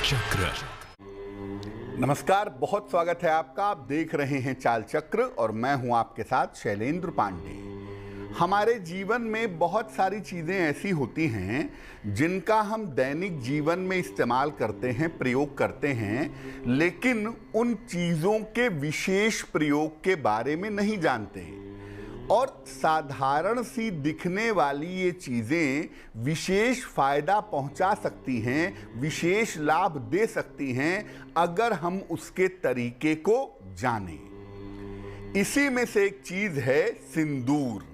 चक्र। नमस्कार, बहुत स्वागत है आपका। आप देख रहे हैं चाल चक्र और मैं हूं आपके साथ शैलेंद्र पांडे। हमारे जीवन में बहुत सारी चीज़ें ऐसी होती हैं जिनका हम दैनिक जीवन में इस्तेमाल करते हैं, प्रयोग करते हैं, लेकिन उन चीज़ों के विशेष प्रयोग के बारे में नहीं जानते। और साधारण सी दिखने वाली ये चीज़ें विशेष फायदा पहुंचा सकती हैं, विशेष लाभ दे सकती हैं अगर हम उसके तरीके को जानें। इसी में से एक चीज़ है सिंदूर।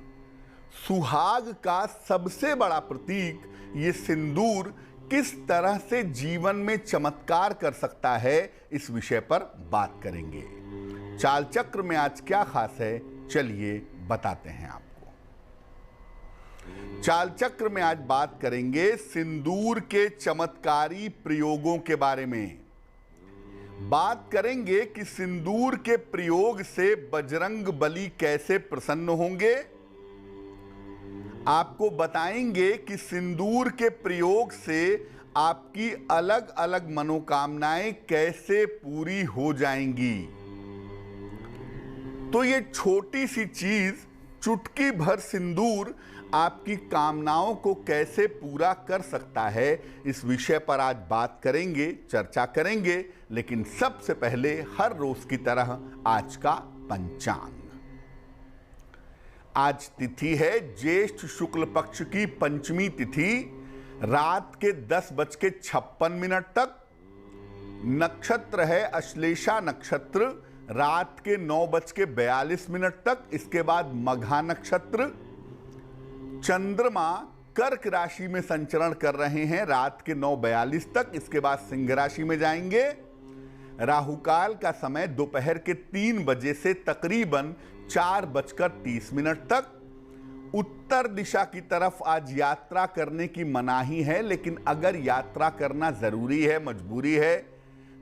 सुहाग का सबसे बड़ा प्रतीक ये सिंदूर किस तरह से जीवन में चमत्कार कर सकता है, इस विषय पर बात करेंगे। चाल चक्र में आज क्या खास है, चलिए बताते हैं आपको। चाल चक्र में आज बात करेंगे सिंदूर के चमत्कारी प्रयोगों के बारे में। बात करेंगे कि सिंदूर के प्रयोग से बजरंग बली कैसे प्रसन्न होंगे। आपको बताएंगे कि सिंदूर के प्रयोग से आपकी अलग अलग मनोकामनाएं कैसे पूरी हो जाएंगी। तो ये छोटी सी चीज, चुटकी भर सिंदूर, आपकी कामनाओं को कैसे पूरा कर सकता है, इस विषय पर आज बात करेंगे, चर्चा करेंगे। लेकिन सबसे पहले हर रोज की तरह आज का पंचांग। आज तिथि है ज्येष्ठ शुक्ल पक्ष की पंचमी तिथि, रात के 10:56 तक। नक्षत्र है अश्लेषा नक्षत्र, रात के 9:42 तक। इसके बाद मघा नक्षत्र। चंद्रमा कर्क राशि में संचरण कर रहे हैं रात के 9:42 तक। इसके बाद सिंह राशि में जाएंगे। राहुकाल का समय दोपहर के 3 बजे से तकरीबन 4:30 तक। उत्तर दिशा की तरफ आज यात्रा करने की मनाही है, लेकिन अगर यात्रा करना जरूरी है, मजबूरी है,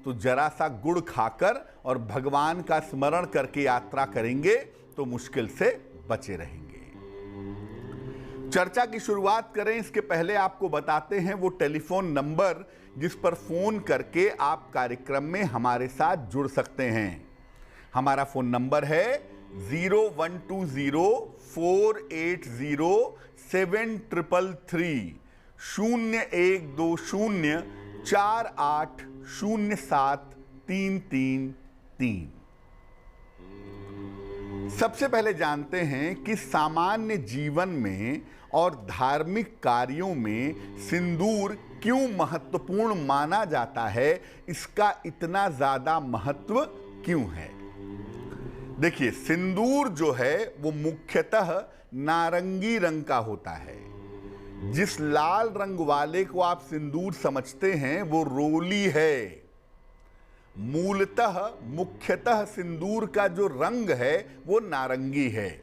तो जरा सा गुड़ खाकर और भगवान का स्मरण करके यात्रा करेंगे तो मुश्किल से बचे रहेंगे। चर्चा की शुरुआत करें इसके पहले आपको बताते हैं वो टेलीफोन नंबर जिस पर फोन करके आप कार्यक्रम में हमारे साथ जुड़ सकते हैं। हमारा फोन नंबर है 0120480733 0120480733। सबसे पहले जानते हैं कि सामान्य जीवन में और धार्मिक कार्यों में सिंदूर क्यों महत्वपूर्ण माना जाता है, इसका इतना ज्यादा महत्व क्यों है। देखिए, सिंदूर जो है वो मुख्यतः नारंगी रंग का होता है। जिस लाल रंग वाले को आप सिंदूर समझते हैं वो रोली है। मूलतः मुख्यतः सिंदूर का जो रंग है वो नारंगी है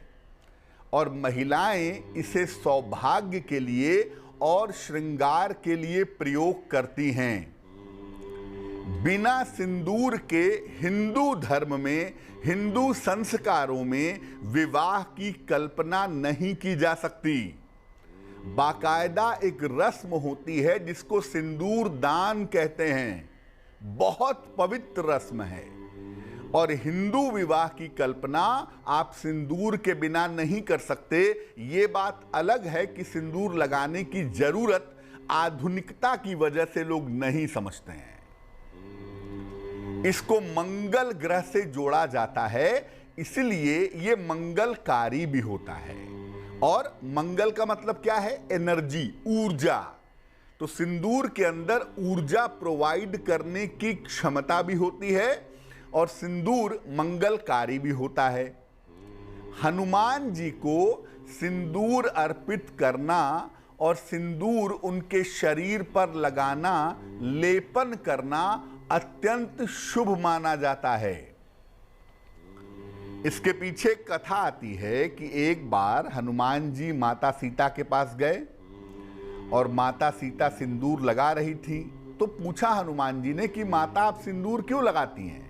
और महिलाएं इसे सौभाग्य के लिए और श्रृंगार के लिए प्रयोग करती हैं। बिना सिंदूर के हिंदू धर्म में, हिंदू संस्कारों में विवाह की कल्पना नहीं की जा सकती। बाकायदा एक रस्म होती है जिसको सिंदूर दान कहते हैं। बहुत पवित्र रस्म है और हिंदू विवाह की कल्पना आप सिंदूर के बिना नहीं कर सकते। ये बात अलग है कि सिंदूर लगाने की जरूरत आधुनिकता की वजह से लोग नहीं समझते हैं। इसको मंगल ग्रह से जोड़ा जाता है, इसलिए ये मंगलकारी भी होता है। और मंगल का मतलब क्या है? एनर्जी, ऊर्जा। तो सिंदूर के अंदर ऊर्जा प्रोवाइड करने की क्षमता भी होती है और सिंदूर मंगलकारी भी होता है। हनुमान जी को सिंदूर अर्पित करना और सिंदूर उनके शरीर पर लगाना, लेपन करना अत्यंत शुभ माना जाता है। इसके पीछे कथा आती है कि एक बार हनुमान जी माता सीता के पास गए और माता सीता सिंदूर लगा रही थी। तो पूछा हनुमान जी ने कि माता आप सिंदूर क्यों लगाती हैं?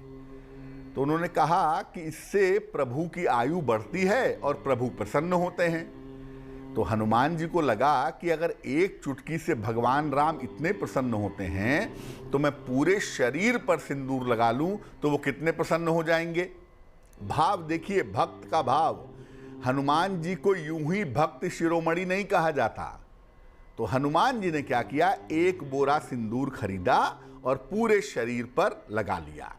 तो उन्होंने कहा कि इससे प्रभु की आयु बढ़ती है और प्रभु प्रसन्न होते हैं। तो तो हनुमान जी को लगा कि अगर एक चुटकी से भगवान राम इतने प्रसन्न होते हैं तो मैं पूरे शरीर पर सिंदूर लगा लूं तो वो कितने प्रसन्न हो जाएंगे। भाव देखिए, भक्त का भाव। हनुमान जी को यूं ही भक्त शिरोमणि नहीं कहा जाता। तो हनुमान जी ने क्या किया, एक बोरा सिंदूर खरीदा और पूरे शरीर पर लगा लिया।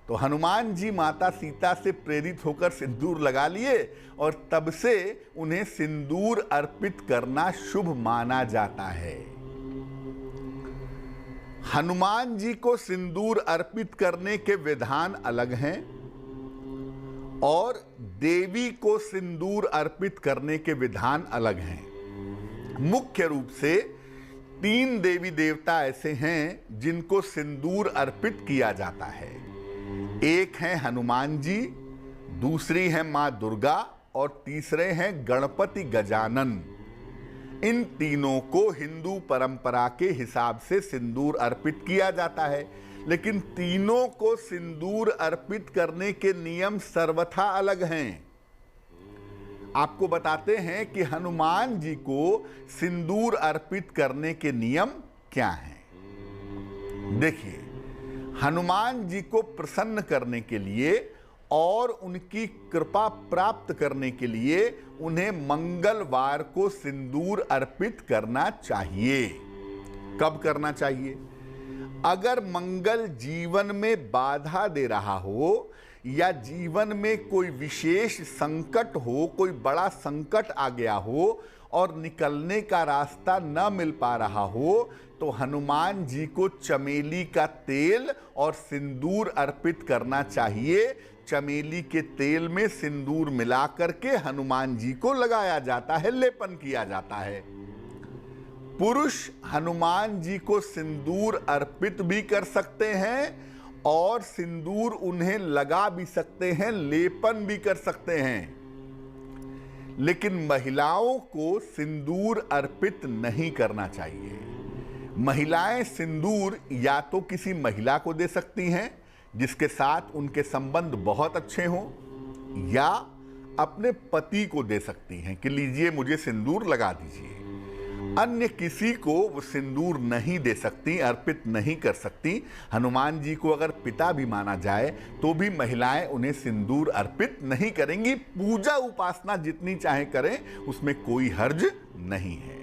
तो हनुमान जी माता सीता से प्रेरित होकर सिंदूर लगा लिए और तब से उन्हें सिंदूर अर्पित करना शुभ माना जाता है। हनुमान जी को सिंदूर अर्पित करने के विधान अलग हैं और देवी को सिंदूर अर्पित करने के विधान अलग हैं। मुख्य रूप से 3 देवी देवता ऐसे हैं जिनको सिंदूर अर्पित किया जाता है। एक है हनुमान जी, दूसरी है मां दुर्गा और तीसरे हैं गणपति गजानन। इन तीनों को हिंदू परंपरा के हिसाब से सिंदूर अर्पित किया जाता है, लेकिन तीनों को सिंदूर अर्पित करने के नियम सर्वथा अलग हैं। आपको बताते हैं कि हनुमान जी को सिंदूर अर्पित करने के नियम क्या हैं। देखिए, हनुमान जी को प्रसन्न करने के लिए और उनकी कृपा प्राप्त करने के लिए उन्हें मंगलवार को सिंदूर अर्पित करना चाहिए। कब करना चाहिए? अगर मंगल जीवन में बाधा दे रहा हो या जीवन में कोई विशेष संकट हो, कोई बड़ा संकट आ गया हो और निकलने का रास्ता न मिल पा रहा हो, तो हनुमान जी को चमेली का तेल और सिंदूर अर्पित करना चाहिए। चमेली के तेल में सिंदूर मिला करके हनुमान जी को लगाया जाता है, लेपन किया जाता है। पुरुष हनुमान जी को सिंदूर अर्पित भी कर सकते हैं और सिंदूर उन्हें लगा भी सकते हैं, लेपन भी कर सकते हैं। लेकिन महिलाओं को सिंदूर अर्पित नहीं करना चाहिए। महिलाएं सिंदूर या तो किसी महिला को दे सकती हैं जिसके साथ उनके संबंध बहुत अच्छे हों, या अपने पति को दे सकती हैं कि लीजिए मुझे सिंदूर लगा दीजिए। अन्य किसी को वो सिंदूर नहीं दे सकती, अर्पित नहीं कर सकती। हनुमान जी को अगर पिता भी माना जाए तो भी महिलाएं उन्हें सिंदूर अर्पित नहीं करेंगी। पूजा उपासना जितनी चाहे करें, उसमें कोई हर्ज नहीं है।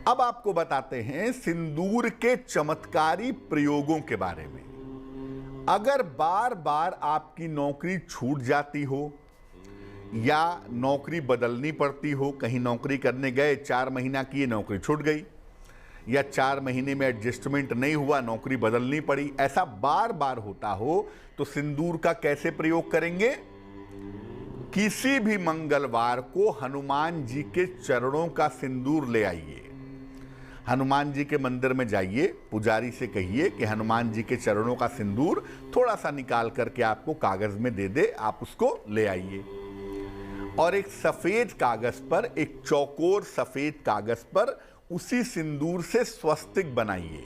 अब आपको बताते हैं सिंदूर के चमत्कारी प्रयोगों के बारे में। अगर बार बार आपकी नौकरी छूट जाती हो या नौकरी बदलनी पड़ती हो, कहीं नौकरी करने गए, 4 महीना की नौकरी छूट गई, या 4 महीने में एडजस्टमेंट नहीं हुआ, नौकरी बदलनी पड़ी, ऐसा बार बार होता हो, तो सिंदूर का कैसे प्रयोग करेंगे? किसी भी मंगलवार को हनुमान जी के चरणों का सिंदूर ले आइए। हनुमान जी के मंदिर में जाइए, पुजारी से कहिए कि हनुमान जी के चरणों का सिंदूर थोड़ा सा निकाल करके आपको कागज में दे दे, आप उसको ले आइए। और एक सफेद कागज पर, एक चौकोर सफेद कागज पर उसी सिंदूर से स्वस्तिक बनाइए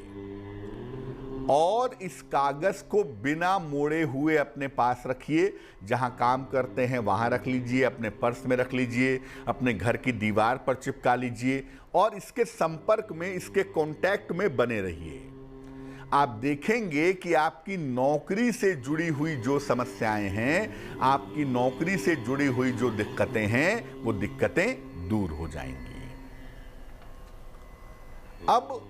और इस कागज को बिना मोड़े हुए अपने पास रखिए। जहां काम करते हैं वहां रख लीजिए, अपने पर्स में रख लीजिए, अपने घर की दीवार पर चिपका लीजिए और इसके संपर्क में, इसके कांटेक्ट में बने रहिए। आप देखेंगे कि आपकी नौकरी से जुड़ी हुई जो समस्याएं हैं, आपकी नौकरी से जुड़ी हुई जो दिक्कतें हैं, वो दिक्कतें दूर हो जाएंगी। अब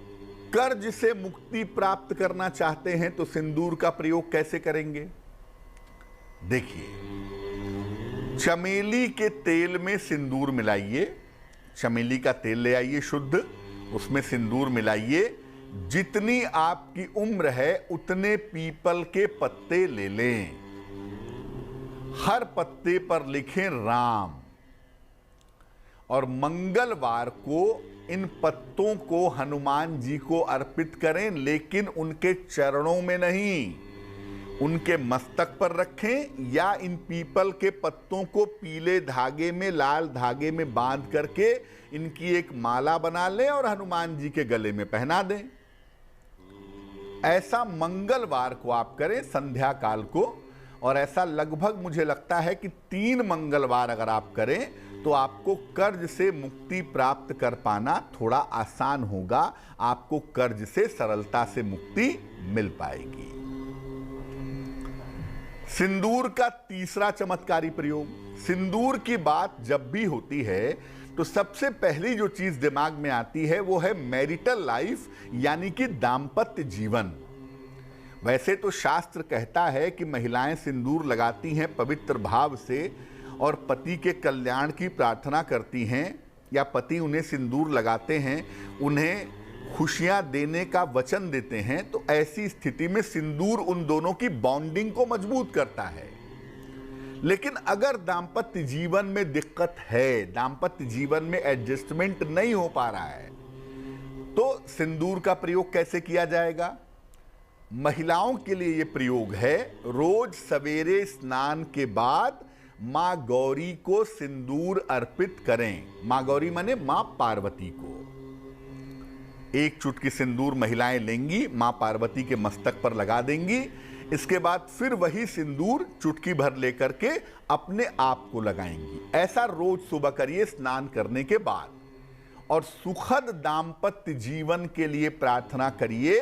कर्ज से मुक्ति प्राप्त करना चाहते हैं तो सिंदूर का प्रयोग कैसे करेंगे? देखिए, चमेली के तेल में सिंदूर मिलाइए। चमेली का तेल ले आइए शुद्ध, उसमें सिंदूर मिलाइए। जितनी आपकी उम्र है उतने पीपल के पत्ते ले लें। हर पत्ते पर लिखें राम और मंगलवार को इन पत्तों को हनुमान जी को अर्पित करें, लेकिन उनके चरणों में नहीं, उनके मस्तक पर रखें या इन पीपल के पत्तों को पीले धागे में, लाल धागे में बांध करके इनकी एक माला बना लें और हनुमान जी के गले में पहना दें। ऐसा मंगलवार को आप करें, संध्या काल को, और ऐसा लगभग मुझे लगता है कि 3 मंगलवार अगर आप करें तो आपको कर्ज से मुक्ति प्राप्त कर पाना थोड़ा आसान होगा। आपको कर्ज से सरलता से मुक्ति मिल पाएगी। सिंदूर का तीसरा चमत्कारी प्रयोग। सिंदूर की बात जब भी होती है तो सबसे पहली जो चीज दिमाग में आती है वो है मैरिटल लाइफ, यानी कि दाम्पत्य जीवन। वैसे तो शास्त्र कहता है कि महिलाएं सिंदूर लगाती हैं पवित्र भाव से और पति के कल्याण की प्रार्थना करती हैं, या पति उन्हें सिंदूर लगाते हैं, उन्हें खुशियां देने का वचन देते हैं। तो ऐसी स्थिति में सिंदूर उन दोनों की बॉन्डिंग को मजबूत करता है। लेकिन अगर दाम्पत्य जीवन में दिक्कत है, दाम्पत्य जीवन में एडजस्टमेंट नहीं हो पा रहा है, तो सिंदूर का प्रयोग कैसे किया जाएगा? महिलाओं के लिए यह प्रयोग है, रोज सवेरे स्नान के बाद मां गौरी को सिंदूर अर्पित करें। मां गौरी माने मां पार्वती को। एक चुटकी सिंदूर महिलाएं लेंगी, मां पार्वती के मस्तक पर लगा देंगी। इसके बाद फिर वही सिंदूर चुटकी भर लेकर के अपने आप को लगाएंगी। ऐसा रोज सुबह करिए स्नान करने के बाद, और सुखद दाम्पत्य जीवन के लिए प्रार्थना करिए।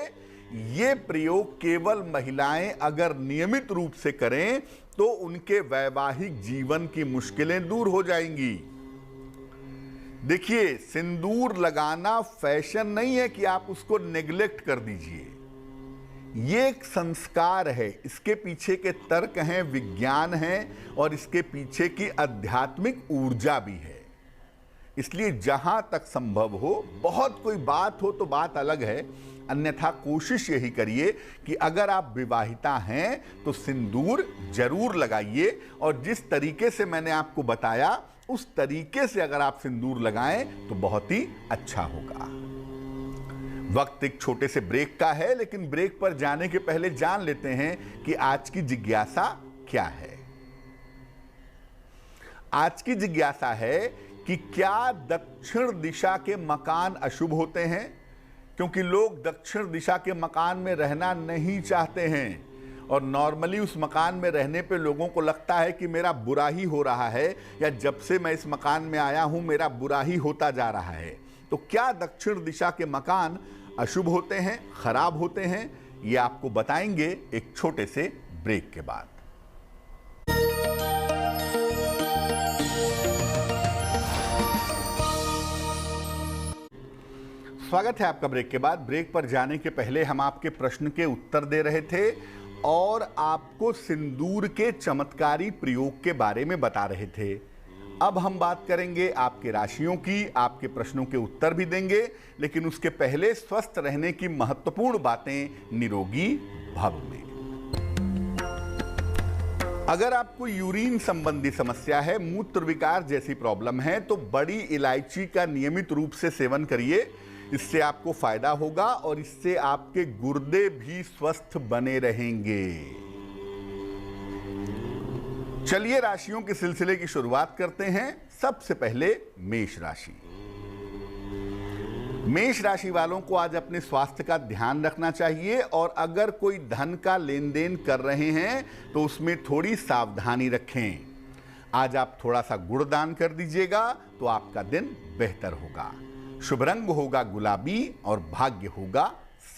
ये प्रयोग केवल महिलाएं अगर नियमित रूप से करें तो उनके वैवाहिक जीवन की मुश्किलें दूर हो जाएंगी। देखिए, सिंदूर लगाना फैशन नहीं है कि आप उसको नेग्लेक्ट कर दीजिए। ये एक संस्कार है, इसके पीछे के तर्क हैं, विज्ञान है, और इसके पीछे की आध्यात्मिक ऊर्जा भी है। इसलिए जहां तक संभव हो, बहुत कोई बात हो तो बात अलग है, अन्यथा कोशिश यही करिए कि अगर आप विवाहिता हैं तो सिंदूर जरूर लगाइए। और जिस तरीके से मैंने आपको बताया उस तरीके से अगर आप सिंदूर लगाएं तो बहुत ही अच्छा होगा। वक्त एक छोटे से ब्रेक का है, लेकिन ब्रेक पर जाने के पहले जान लेते हैं कि आज की जिज्ञासा क्या है। आज की जिज्ञासा है कि क्या दक्षिण दिशा के मकान अशुभ होते हैं? क्योंकि लोग दक्षिण दिशा के मकान में रहना नहीं चाहते हैं, और नॉर्मली उस मकान में रहने पे लोगों को लगता है कि मेरा बुरा ही हो रहा है, या जब से मैं इस मकान में आया हूं मेरा बुरा ही होता जा रहा है। तो क्या दक्षिण दिशा के मकान अशुभ होते हैं, खराब होते हैं? ये आपको बताएंगे एक छोटे से ब्रेक के बाद। स्वागत है आपका ब्रेक के बाद। ब्रेक पर जाने के पहले हम आपके प्रश्न के उत्तर दे रहे थे और आपको सिंदूर के चमत्कारी प्रयोग के बारे में बता रहे थे। अब हम बात करेंगे आपके राशियों की, आपके प्रश्नों के उत्तर भी देंगे, लेकिन उसके पहले स्वस्थ रहने की महत्वपूर्ण बातें निरोगी भव में। अगर आपको यूरिन संबंधी समस्या है, मूत्र विकार जैसी प्रॉब्लम है, तो बड़ी इलायची का नियमित रूप से सेवन करिए। इससे आपको फायदा होगा और इससे आपके गुर्दे भी स्वस्थ बने रहेंगे। चलिए राशियों के सिलसिले की शुरुआत करते हैं। सबसे पहले मेष राशि। मेष राशि वालों को आज अपने स्वास्थ्य का ध्यान रखना चाहिए, और अगर कोई धन का लेन देन कर रहे हैं तो उसमें थोड़ी सावधानी रखें। आज आप थोड़ा सा गुड़ दान कर दीजिएगा तो आपका दिन बेहतर होगा। शुभ रंग होगा गुलाबी और भाग्य होगा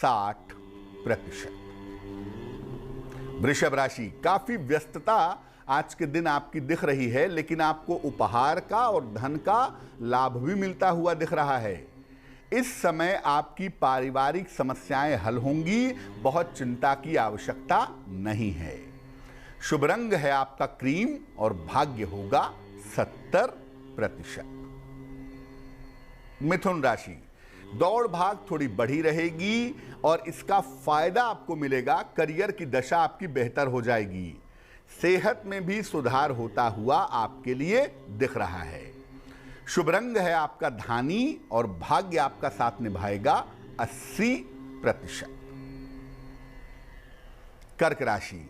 60%। वृषभ राशि, काफी व्यस्तता आज के दिन आपकी दिख रही है, लेकिन आपको उपहार का और धन का लाभ भी मिलता हुआ दिख रहा है। इस समय आपकी पारिवारिक समस्याएं हल होंगी, बहुत चिंता की आवश्यकता नहीं है। शुभ रंग है आपका क्रीम और भाग्य होगा 70%। मिथुन राशि, दौड़ भाग थोड़ी बढ़ी रहेगी और इसका फायदा आपको मिलेगा। करियर की दशा आपकी बेहतर हो जाएगी। सेहत में भी सुधार होता हुआ आपके लिए दिख रहा है। शुभ रंग है आपका धानी और भाग्य आपका साथ निभाएगा 80%। कर्क राशि,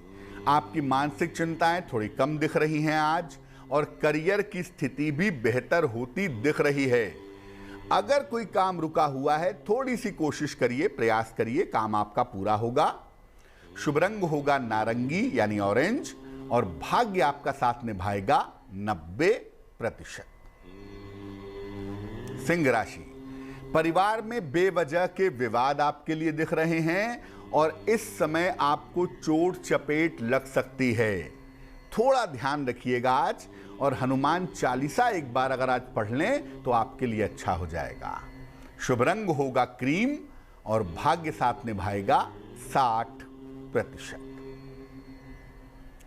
आपकी मानसिक चिंताएं थोड़ी कम दिख रही हैं आज, और करियर की स्थिति भी बेहतर होती दिख रही है। अगर कोई काम रुका हुआ है, थोड़ी सी कोशिश करिए, प्रयास करिए, काम आपका पूरा होगा। शुभ रंग होगा नारंगी यानी ऑरेंज, और भाग्य आपका साथ निभाएगा 90%। सिंह राशि, परिवार में बेवजह के विवाद आपके लिए दिख रहे हैं और इस समय आपको चोट चपेट लग सकती है। थोड़ा ध्यान रखिएगा आज, और हनुमान चालीसा एक बार अगर आज पढ़ लें तो आपके लिए अच्छा हो जाएगा। शुभ रंग होगा क्रीम और भाग्य साथ निभाएगा 60%।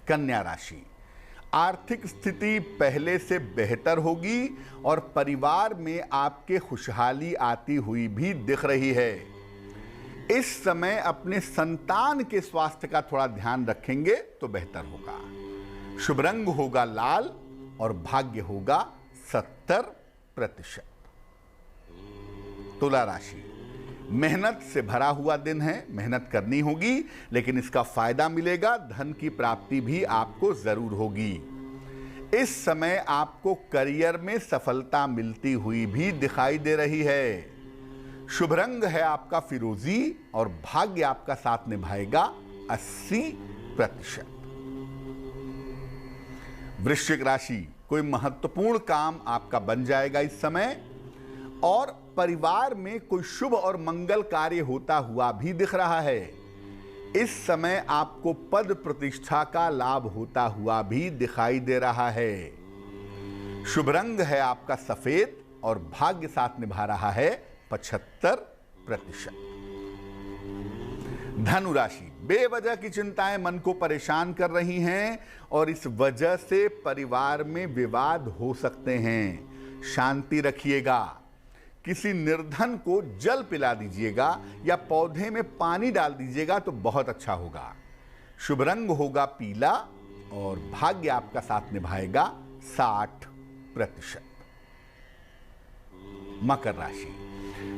कन्या राशि, आर्थिक स्थिति पहले से बेहतर होगी और परिवार में आपके खुशहाली आती हुई भी दिख रही है। इस समय अपने संतान के स्वास्थ्य का थोड़ा ध्यान रखेंगे तो बेहतर होगा। शुभ रंग होगा लाल और भाग्य होगा 70%। तुला राशि, मेहनत से भरा हुआ दिन है, मेहनत करनी होगी लेकिन इसका फायदा मिलेगा, धन की प्राप्ति भी आपको जरूर होगी। इस समय आपको करियर में सफलता मिलती हुई भी दिखाई दे रही है। शुभ रंग है आपका फिरोजी और भाग्य आपका साथ निभाएगा 80%। वृश्चिक राशि, कोई महत्वपूर्ण काम आपका बन जाएगा इस समय, और परिवार में कोई शुभ और मंगल कार्य होता हुआ भी दिख रहा है। इस समय आपको पद प्रतिष्ठा का लाभ होता हुआ भी दिखाई दे रहा है। शुभ रंग है आपका सफेद और भाग्य साथ निभा रहा है 75%। धनु राशि, बेवजह की चिंताएं मन को परेशान कर रही हैं और इस वजह से परिवार में विवाद हो सकते हैं। शांति रखिएगा। किसी निर्धन को जल पिला दीजिएगा या पौधे में पानी डाल दीजिएगा तो बहुत अच्छा होगा। शुभ रंग होगा पीला और भाग्य आपका साथ निभाएगा 60%। मकर राशि,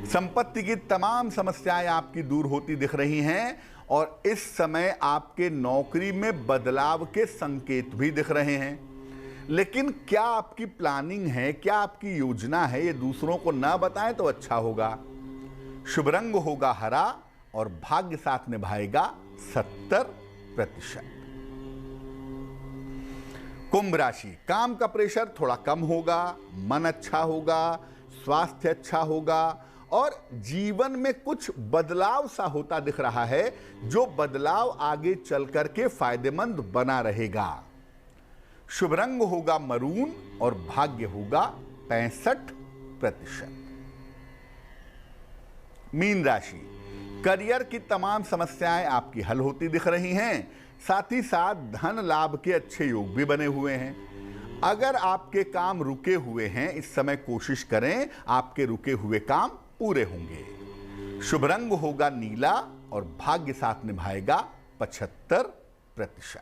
संपत्ति की तमाम समस्याएं आपकी दूर होती दिख रही हैं और इस समय आपके नौकरी में बदलाव के संकेत भी दिख रहे हैं। लेकिन क्या आपकी प्लानिंग है, क्या आपकी योजना है, ये दूसरों को ना बताएं तो अच्छा होगा। शुभ रंग होगा हरा और भाग्य साथ निभाएगा 70%। कुंभ राशि, काम का प्रेशर थोड़ा कम होगा, मन अच्छा होगा, स्वास्थ्य अच्छा होगा और जीवन में कुछ बदलाव सा होता दिख रहा है, जो बदलाव आगे चल करके फायदेमंद बना रहेगा। शुभ रंग होगा मरून और भाग्य होगा 65%। मीन राशि, करियर की तमाम समस्याएं आपकी हल होती दिख रही हैं, साथ ही साथ धन लाभ के अच्छे योग भी बने हुए हैं। अगर आपके काम रुके हुए हैं, इस समय कोशिश करें आपके रुके हुए काम पूरे होंगे। शुभ रंग होगा नीला और भाग्य साथ निभाएगा 75%।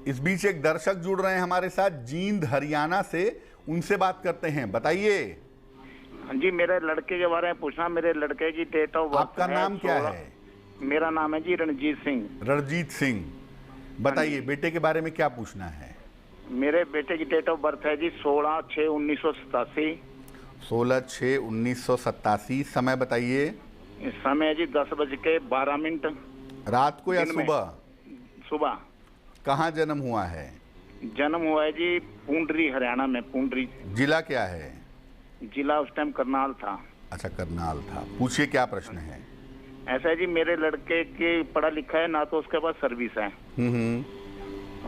इस बीच एक दर्शक जुड़ रहे हैं हमारे साथ जींद हरियाणा से, उनसे बात करते हैं। बताइए। हाँ जी, मेरे लड़के के बारे में पूछना। मेरे लड़के की डेट ऑफ बर्थ। आपका नाम क्या है? मेरा नाम है जी रणजीत सिंह। रणजीत सिंह, बताइए बेटे के बारे में क्या पूछना है? मेरे बेटे की डेट ऑफ बर्थ है जी 16/6/1987। 16/6/1987। समय बताइए। इस समय जी 10:12। रात को या सुबह? सुबह। कहाँ जन्म हुआ है? जन्म हुआ है जी पूंडरी, हरियाणा में। पूंडरी। जिला क्या है? जिला उस टाइम करनाल था। अच्छा, करनाल था। पूछिए क्या प्रश्न है? ऐसा है जी, मेरे लड़के के पढ़ा लिखा है ना, तो उसके पास सर्विस है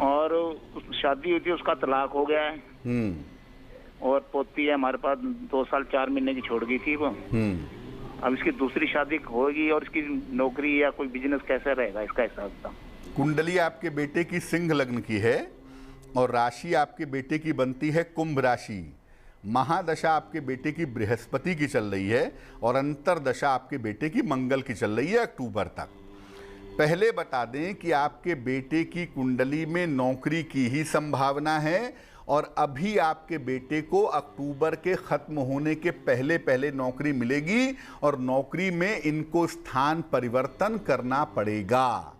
और शादी हुई थी, उसका तलाक हो गया है और पोती है हमारे पास, 2 साल 4 महीने की छोड़ गई थी वो। अब इसकी दूसरी शादी होगी और इसकी नौकरी या कोई बिजनेस कैसे रहेगा, इसका हिसाब था। कुंडली आपके बेटे की सिंह लग्न की है और राशि आपके बेटे की बनती है कुंभ राशि। महादशा आपके बेटे की बृहस्पति की चल रही है और अंतरदशा आपके बेटे की मंगल की चल रही है अक्टूबर तक। पहले बता दें कि आपके बेटे की कुंडली में नौकरी की ही संभावना है और अभी आपके बेटे को अक्टूबर के खत्म होने के पहले पहले नौकरी मिलेगी और नौकरी में इनको स्थान परिवर्तन करना पड़ेगा।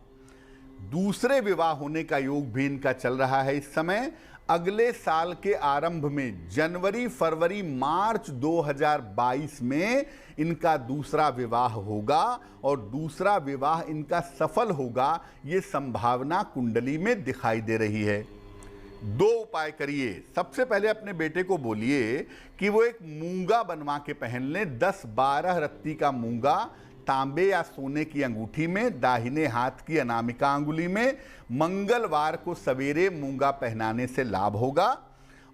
दूसरे विवाह होने का योग भी इनका चल रहा है इस समय। अगले साल के आरंभ में जनवरी, फरवरी, मार्च 2022 में इनका दूसरा विवाह होगा और दूसरा विवाह इनका सफल होगा, ये संभावना कुंडली में दिखाई दे रही है। दो उपाय करिए। सबसे पहले अपने बेटे को बोलिए कि वो एक मूंगा बनवा के पहन ले। 10-12 रत्ती का मूंगा तांबे या सोने की अंगूठी में, दाहिने हाथ की अनामिका अंगुली में। मंगलवार को सवेरे मूंगा पहनाने से लाभ होगा।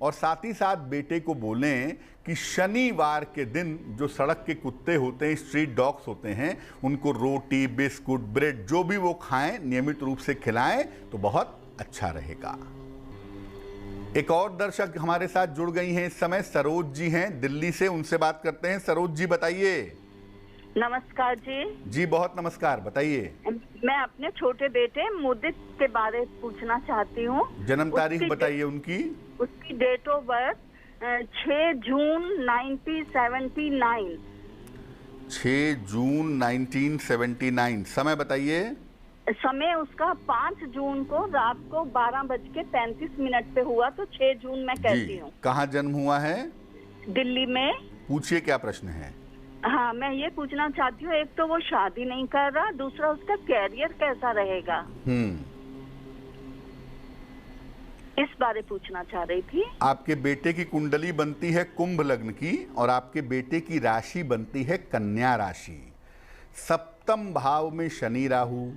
और साथ ही साथ बेटे को बोलें कि शनिवार के दिन जो सड़क के कुत्ते होते हैं, स्ट्रीट डॉग्स होते हैं, उनको रोटी, बिस्कुट, ब्रेड जो भी वो खाएं, नियमित रूप से खिलाएं तो बहुत अच्छा रहेगा। एक और दर्शक हमारे साथ जुड़ गई हैं इस समय, सरोज जी हैं दिल्ली से, उनसे बात करते हैं। सरोज जी बताइए। नमस्कार जी। जी बहुत नमस्कार, बताइए। मैं अपने छोटे बेटे मुदित के बारे में पूछना चाहती हूँ। जन्म तारीख बताइए उनकी। उसकी डेट ऑफ बर्थ 6 जून 1979। 6 जून 1979। समय बताइए। समय उसका 5 जून को रात को 12:35 पे हुआ, तो 6 जून मैं कहती हूँ। कहाँ जन्म हुआ है? दिल्ली में। पूछिए क्या प्रश्न है? हाँ, मैं ये पूछना चाहती हूँ, एक तो वो शादी नहीं कर रहा, दूसरा उसका कैरियर कैसा रहेगा, इस बारे पूछना चाह रही थी। आपके बेटे की कुंडली बनती है कुंभ लग्न की और आपके बेटे की राशि बनती है कन्या राशि। सप्तम भाव में शनि राहु,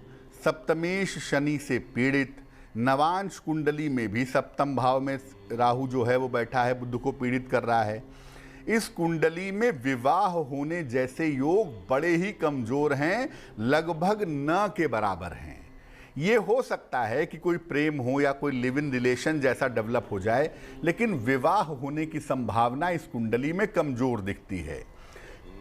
सप्तमेश शनि से पीड़ित। नवांश कुंडली में भी सप्तम भाव में राहु जो है वो बैठा है, बुध को पीड़ित कर रहा है। इस कुंडली में विवाह होने जैसे योग बड़े ही कमजोर हैं, लगभग न के बराबर हैं। ये हो सकता है कि कोई प्रेम हो या कोई लिव इन रिलेशन जैसा डेवलप हो जाए, लेकिन विवाह होने की संभावना इस कुंडली में कमजोर दिखती है।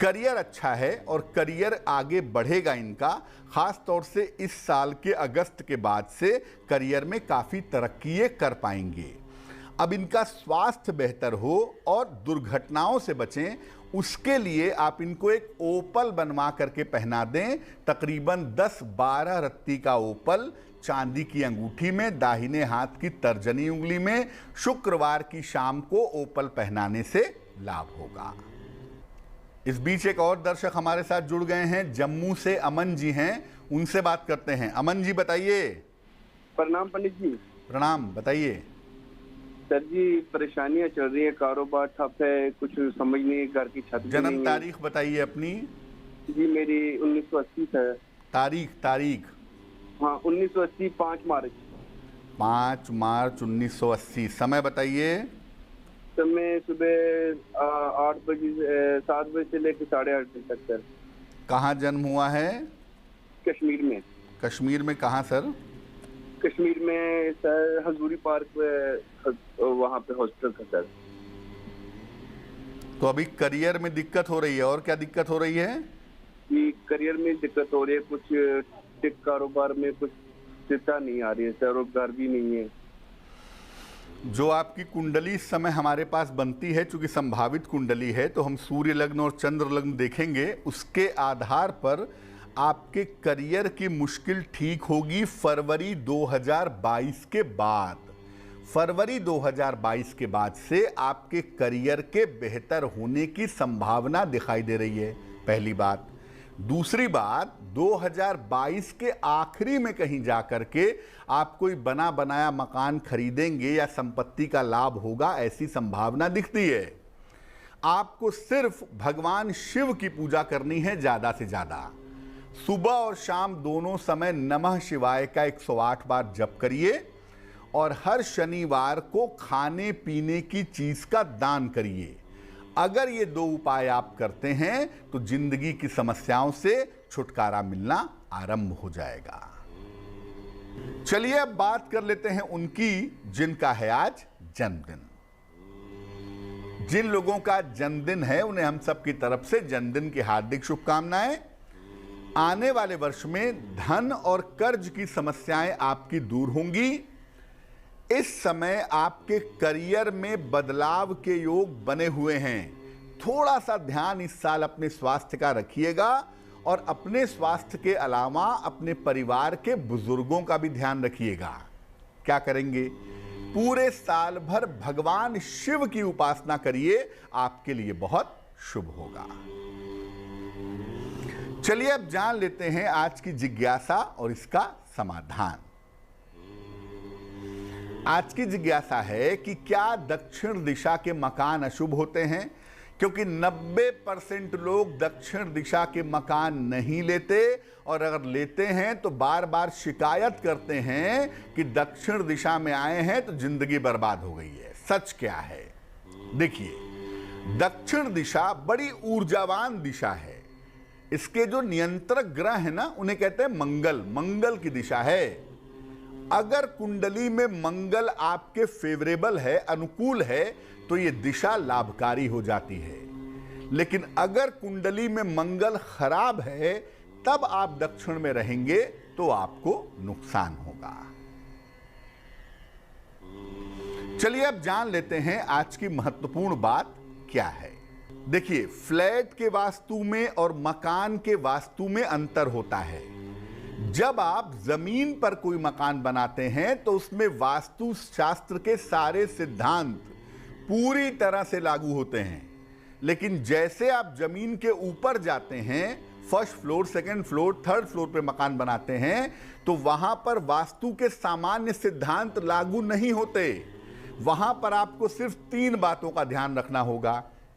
करियर अच्छा है और करियर आगे बढ़ेगा इनका, खास तौर से इस साल के अगस्त के बाद से करियर में काफ़ी तरक्की ये कर पाएंगे। अब इनका स्वास्थ्य बेहतर हो और दुर्घटनाओं से बचें, उसके लिए आप इनको एक ओपल बनवा करके पहना दें। तकरीबन 10-12 रत्ती का ओपल चांदी की अंगूठी में, दाहिने हाथ की तर्जनी उंगली में, शुक्रवार की शाम को ओपल पहनाने से लाभ होगा। इस बीच एक और दर्शक हमारे साथ जुड़ गए हैं, जम्मू से अमन जी हैं, उनसे बात करते हैं। अमन जी बताइए। प्रणाम पंडित जी। प्रणाम, बताइए। सर जी, परेशानियां चल रही है, कारोबार ठप है, कुछ समझ नहीं, घर की छत। जन्म तारीख बताइए अपनी। जी मेरी 1980 है। तारीख हाँ 1980, 5 मार्च। 5 मार्च 1980। समय बताइए। समय सुबह 8 बजे 7 बजे से लेकर 8:30 बजे तक सर। कहाँ जन्म हुआ है? कश्मीर में। कश्मीर में कहाँ सर? कश्मीर में सर हजूरी पार्क में, वहाँ पे हॉस्पिटल था सर। तो अभी करियर में दिक्कत हो रही है, और क्या दिक्कत हो रही है? जी करियर में दिक्कत हो रही है, कुछ कारोबार में कुछ स्थिरता नहीं आ रही है सर, और घर भी नहीं है। जो आपकी कुंडली इस समय हमारे पास बनती है, चूंकि संभावित कुंडली है, तो हम सूर्य लग्न और चंद्र लग्न देखेंगे, उसके आधार पर आपके करियर की मुश्किल ठीक होगी फरवरी 2022 के बाद। फरवरी 2022 के बाद से आपके करियर के बेहतर होने की संभावना दिखाई दे रही है, पहली बात। दूसरी बात, 2022 के आखिरी में कहीं जाकर के आप कोई बना बनाया मकान खरीदेंगे या संपत्ति का लाभ होगा, ऐसी संभावना दिखती है। आपको सिर्फ भगवान शिव की पूजा करनी है ज़्यादा से ज़्यादा। सुबह और शाम दोनों समय नमः शिवाय का 108 बार जप करिए और हर शनिवार को खाने पीने की चीज का दान करिए। अगर ये 2 उपाय आप करते हैं तो जिंदगी की समस्याओं से छुटकारा मिलना आरंभ हो जाएगा। चलिए अब बात कर लेते हैं उनकी जिनका है आज जन्मदिन। जिन लोगों का जन्मदिन है उन्हें हम सब की तरफ से जन्मदिन की हार्दिक शुभकामनाएं। आने वाले वर्ष में धन और कर्ज की समस्याएं आपकी दूर होंगी। इस समय आपके करियर में बदलाव के योग बने हुए हैं। थोड़ा सा ध्यान इस साल अपने स्वास्थ्य का रखिएगा और अपने स्वास्थ्य के अलावा अपने परिवार के बुजुर्गों का भी ध्यान रखिएगा। क्या करेंगे? पूरे साल भर भगवान शिव की उपासना करिए, आपके लिए बहुत शुभ होगा। चलिए अब जान लेते हैं आज की जिज्ञासा और इसका समाधान। आज की जिज्ञासा है कि क्या दक्षिण दिशा के मकान अशुभ होते हैं? क्योंकि 90% लोग दक्षिण दिशा के मकान नहीं लेते, और अगर लेते हैं तो बार बार शिकायत करते हैं कि दक्षिण दिशा में आए हैं तो जिंदगी बर्बाद हो गई है। सच क्या है? देखिए, दक्षिण दिशा बड़ी ऊर्जावान दिशा है। इसके जो नियंत्रक ग्रह है ना, उन्हें कहते हैं मंगल। मंगल की दिशा है। अगर कुंडली में मंगल आपके फेवरेबल है, अनुकूल है, तो ये दिशा लाभकारी हो जाती है। लेकिन अगर कुंडली में मंगल खराब है, तब आप दक्षिण में रहेंगे तो आपको नुकसान होगा। चलिए अब जान लेते हैं आज की महत्वपूर्ण बात क्या है। देखिए, फ्लैट के वास्तु में और मकान के वास्तु में अंतर होता है। जब आप जमीन पर कोई मकान बनाते हैं तो उसमें वास्तु शास्त्र के सारे सिद्धांत पूरी तरह से लागू होते हैं। लेकिन जैसे आप जमीन के ऊपर जाते हैं, first floor, second floor, third floor पे मकान बनाते हैं, तो वहां पर वास्तु के सामान्य सिद्धांत लागू नहीं होते। वहां पर आपको सिर्फ 3 बातों का ध्यान रखना होगा।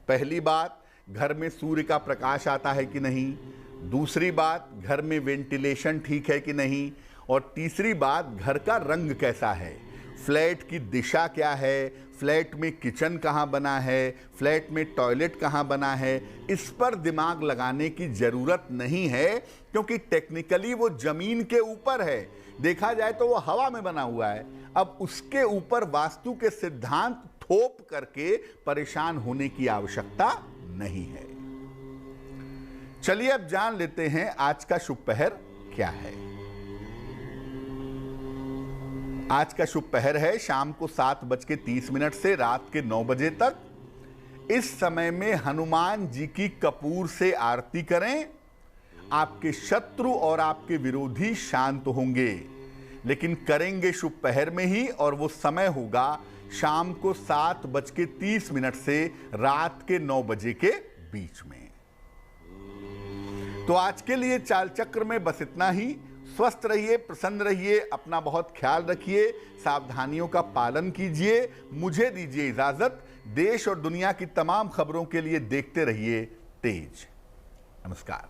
पहली बात, घर में सूर्य का प्रकाश आता है कि नहीं। दूसरी बात, घर में वेंटिलेशन ठीक है कि नहीं। और तीसरी बात, घर का रंग कैसा है, फ्लैट की दिशा क्या है, फ्लैट में किचन कहाँ बना है, फ्लैट में टॉयलेट कहाँ बना है। इस पर दिमाग लगाने की ज़रूरत नहीं है, क्योंकि टेक्निकली वो ज़मीन के ऊपर है। देखा जाए तो वो हवा में बना हुआ है। अब उसके ऊपर वास्तु के सिद्धांत थोप करके परेशान होने की आवश्यकता नहीं है। चलिए अब जान लेते हैं आज का शुभ पहर क्या है। आज का शुभ पहर है शाम को 7:30 से रात के 9 बजे तक। इस समय में हनुमान जी की कपूर से आरती करें। आपके शत्रु और आपके विरोधी शांत होंगे। लेकिन करेंगे शुभ पहर में ही, और वो समय होगा शाम को 7:30 से रात के 9 बजे के बीच में। तो आज के लिए चाल चक्र में बस इतना ही। स्वस्थ रहिए, प्रसन्न रहिए, अपना बहुत ख्याल रखिए, सावधानियों का पालन कीजिए। मुझे दीजिए इजाजत। देश और दुनिया की तमाम खबरों के लिए देखते रहिए तेज। नमस्कार।